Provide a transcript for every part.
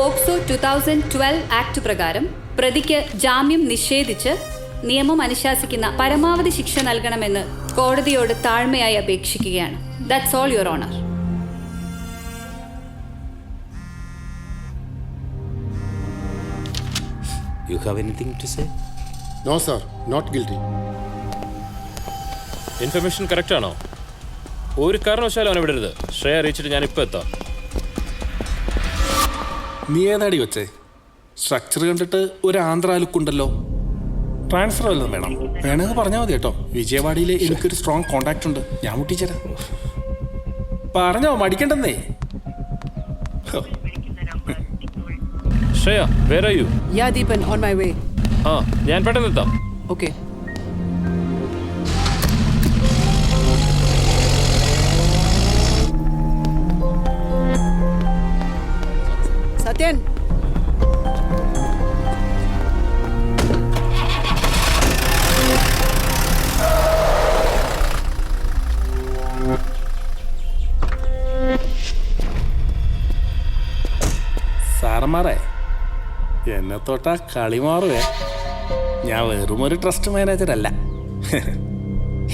POCSO 2012 act പ്രകാരം പ്രതിക്ക് ജാമ്യം നിഷേധിച്ച് നിയമം അനുശാസിക്കുന്ന പരമാവധി ശിക്ഷ നൽകണമെന്ന് കോടതിയോട് താഴ്മയായി അപേക്ഷിക്കുകയാണ്. That's all your honour. You have anything to say? No, sir. Not guilty. Information correct ആണോ? ഒരു കാരണവശാലും അവനെ വിടരുത്. ശ്രേയ അറിയിച്ചിട്ട് ഞാൻ ഇപ്പോൾ എത്താം. നീ ഏതാടി വെച്ചേ? സ്ട്രക്ചർ കണ്ടിട്ട് ഒരു ആന്ധ്ര ലുക്കുണ്ടല്ലോ. ട്രാൻസ്ഫർ വല്ലതും വേണം? വേണമെങ്കിൽ പറഞ്ഞാൽ മതി കേട്ടോ. വിജയവാഡയിൽ എനിക്കൊരു സ്ട്രോങ് കോണ്ടാക്ട് ഉണ്ട്, ഞാൻ മുട്ടിച്ചേരാം. പറഞ്ഞോ, മടിക്കണ്ടെന്നേ. Shreya, where are you? Yeah, Deepan, on my way. ഞാൻ പെട്ടെന്ന് എത്താം. Okay. Satyan. സാറന്മാരെ, എന്നെ തൊട്ടാ കളി മാറുവേ. ഞാൻ വെറും ഒരു ട്രസ്റ്റ് മാനേജർ അല്ല.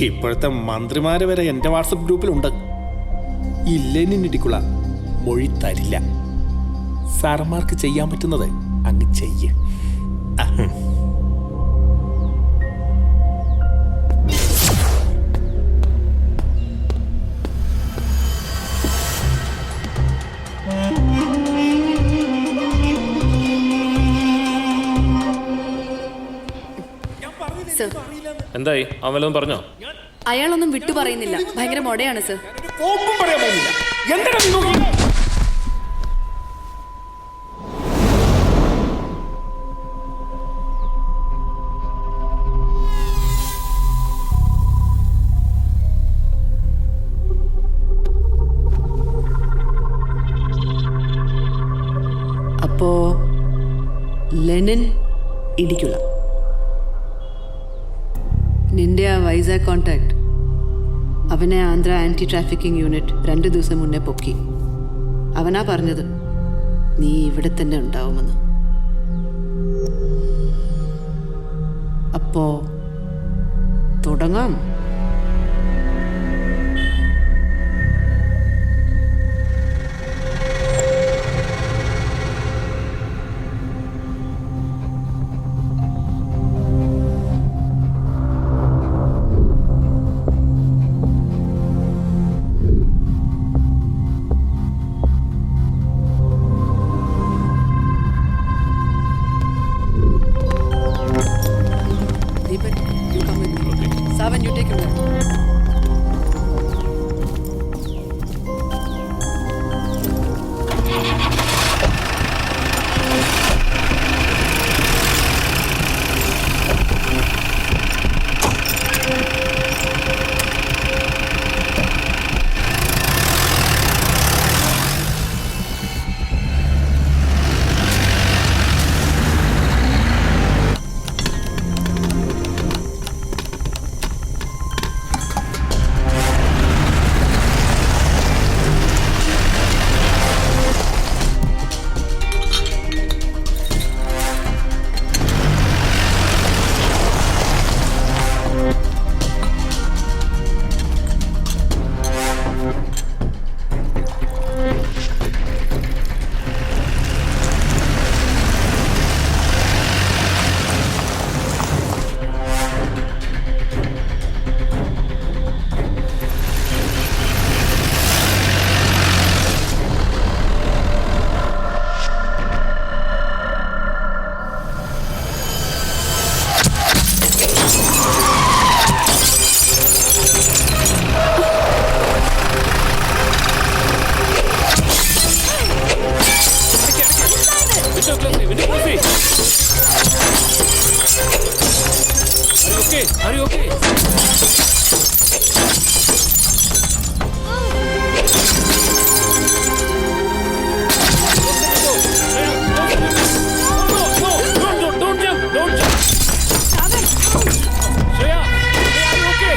ഇപ്പോഴത്തെ മന്ത്രിമാര് വരെ എൻ്റെ വാട്സപ്പ് ഗ്രൂപ്പിലുണ്ട്. ഇല്ലേനിടിക്കുള്ള മൊഴി തരില്ല. സാറന്മാർക്ക് ചെയ്യാൻ പറ്റുന്നത് അങ്ങ് ചെയ്യ. എന്തായി? അവൻ വല്ലതും പറഞ്ഞോ? അയാളൊന്നും വിട്ടു പറയുന്നില്ല. ഭയങ്കര മൊടയാണ് സർ. അപ്പോ ലെനിൻ ഇടിക്കുള്ള നിന്റെ ആ വൈസാഗ് കോണ്ടാക്ട്, അവനെ ആന്ധ്ര ആൻറ്റി ട്രാഫിക്കിംഗ് യൂണിറ്റ് 2 ദിവസം മുന്നേ പൊക്കി. അവനാ പറഞ്ഞത് നീ ഇവിടെ തന്നെ ഉണ്ടാവുമെന്ന്. അപ്പോ തുടങ്ങാം. Savan, you take him there. Are you okay? Don't jump. Shreya, are you okay?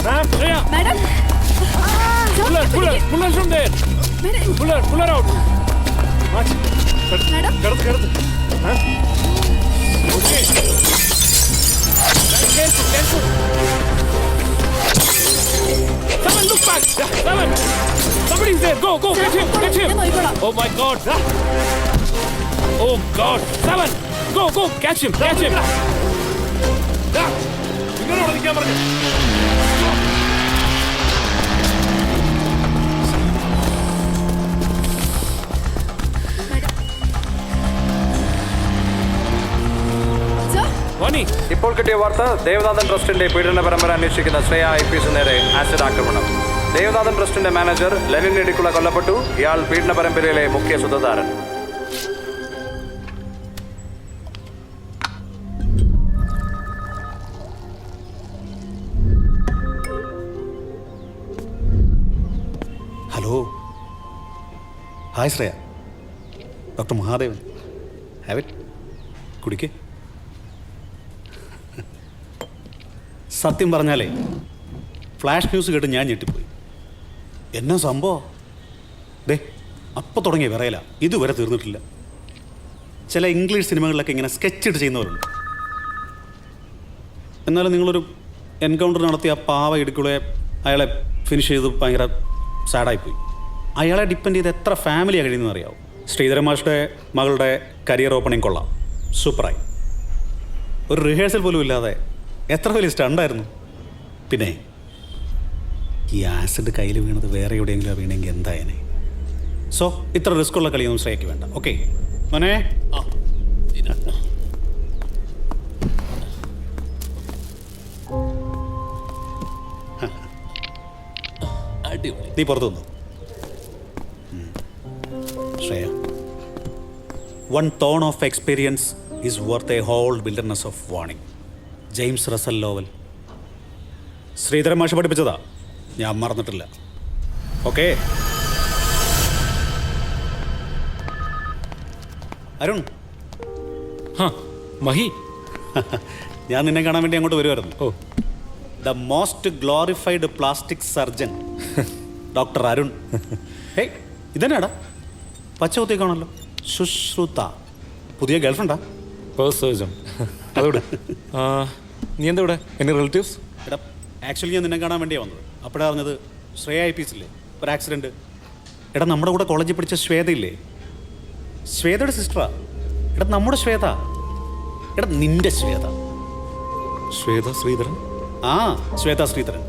Ma'am, Shreya. Madam. Pull her from there. Pull her out. Watch. Seven, look back! Seven! Somebody's there! Go! Get him! Oh my God! Oh God! Seven! Go! Catch him! Vani! ഇപ്പോൾ കിട്ടിയ വാർത്ത ദേവനാഥൻ ട്രസ്റ്റിന്റെ പീഡന പരമ്പര അന്വേഷിക്കുന്ന Shreya IPS നേരെ acid ആക്രമണം. ദേവനാഥൻ ട്രസ്റ്റിന്റെ മാനേജർ ലെനിൻ ഇടിക്കുള കൊല്ലപ്പെട്ടു. ഇയാൾ പീഡന പരമ്പരയിലെ മുഖ്യ സൂത്രധാരൻ. Hello hi Shreya doctor Mahadevan have it കുടിക്കേ. സത്യം പറഞ്ഞാലേ ഫ്ലാഷ് ന്യൂസ് കേട്ട് ഞാൻ ഞെട്ടിപ്പോയി. എന്നാ സംഭവം? ദേ അപ്പോൾ തുടങ്ങിയ വിറയല, ഇതുവരെ തീർന്നിട്ടില്ല. ചില ഇംഗ്ലീഷ് സിനിമകളിലൊക്കെ ഇങ്ങനെ സ്കെച്ച് ഇട്ട് ചെയ്യുന്നവരുണ്ട്. എന്നാലും നിങ്ങളൊരു എൻകൗണ്ടർ നടത്തിയ പാവ ഇടുക്കുളെ അയാളെ ഫിനിഷ് ചെയ്ത് ഭയങ്കര സാഡായിപ്പോയി. അയാളെ ഡിപ്പെൻഡ് ചെയ്ത് എത്ര ഫാമിലിയാണ് കഴിയുന്നതെന്ന് അറിയാവും. ശ്രീധരൻ മാഷിൻ്റെ മകളുടെ കരിയർ ഓപ്പണിംഗ് കൊള്ളാം, സൂപ്പറായി. ഒരു റിഹേഴ്സൽ പോലും ഇല്ലാതെ എത്ര വലിയ സ്റ്റണ്ടായിരുന്നു. പിന്നെ ഈ ആസിഡ് കയ്യിൽ വീണത് വേറെ എവിടെയെങ്കിലും വീണെങ്കിൽ എന്തായനെ. സോ ഇത്ര റിസ്ക് ഉള്ള കളിയൊന്നും ശ്രേയയ്ക്ക് വേണ്ട. ഓക്കെ മോനെ, നീ പുറത്തു വന്നു. Shreya, one ton of experience is worth a whole wilderness of warning. James Russell Lowell. Sreedharan മാഷ് പഠിപ്പിച്ചതാ, ഞാൻ മറന്നിട്ടില്ല. ഓക്കെ അരുൺ. മഹി, ഞാൻ നിന്നെ കാണാൻ വേണ്ടി അങ്ങോട്ട് വരുമായിരുന്നു. Oh, the most glorified plastic surgeon doctor Arun. Hey, ഇതന്നെയാടാ പച്ച കുത്തിക്കാണല്ലോ. സുശ്രുത, പുതിയ ഗേൾഫ്രണ്ടാ? സർജൻ. അതോടെ നീ എന്താ ഇവിടെ? എന്നെ റിലേറ്റീവ്സ്? എടാ, ആക്ച്വലി ഞാൻ നിന്നെ കാണാൻ വേണ്ടിയാണ് വന്നത്. അപ്പോഴാണ് അറിഞ്ഞത് ശ്രേയ IPS ഇല്ലേ, ഒരു ആക്സിഡൻറ്റ്. എടാ, നമ്മുടെ കൂടെ കോളേജിൽ പഠിച്ച ശ്വേതയില്ലേ, ശ്വേതയുടെ സിസ്റ്ററാ. എടാ, നമ്മുടെ ശ്വേത. എടാ, നിന്റെ ശ്വേത. ശ്വേത ശ്രീധരൻ? ആ, ശ്വേത ശ്രീധരൻ.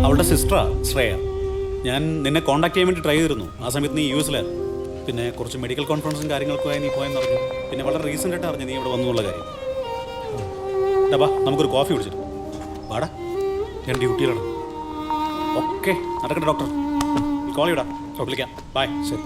അവളുടെ സിസ്റ്ററാ ശ്രേയ. ഞാൻ നിന്നെ കോൺടാക്ട് ചെയ്യാൻ വേണ്ടി ട്രൈ ചെയ്തിരുന്നു. ആ സമയത്ത് നീ US ലായിരുന്നു. പിന്നെ കുറച്ച് മെഡിക്കൽ കോൺഫറൻസും കാര്യങ്ങൾക്കുമായി നീ പോയെന്ന് അറിഞ്ഞു. പിന്നെ വളരെ റീസെൻ്റ് ആയിട്ട് അറിഞ്ഞു നീ ഇവിടെ വന്നു എന്നുള്ള കാര്യം. ഡാ, നമുക്കൊരു കോഫി കുടിച്ചിട്ട് വാടാ. ഞാൻ ഡ്യൂട്ടിയിലാണ്. ഓക്കെ, നടക്കട്ടെ ഡോക്ടർ. കോൾ ചെയ്യടാ, വിളിക്കാം. ബൈ. ശരി.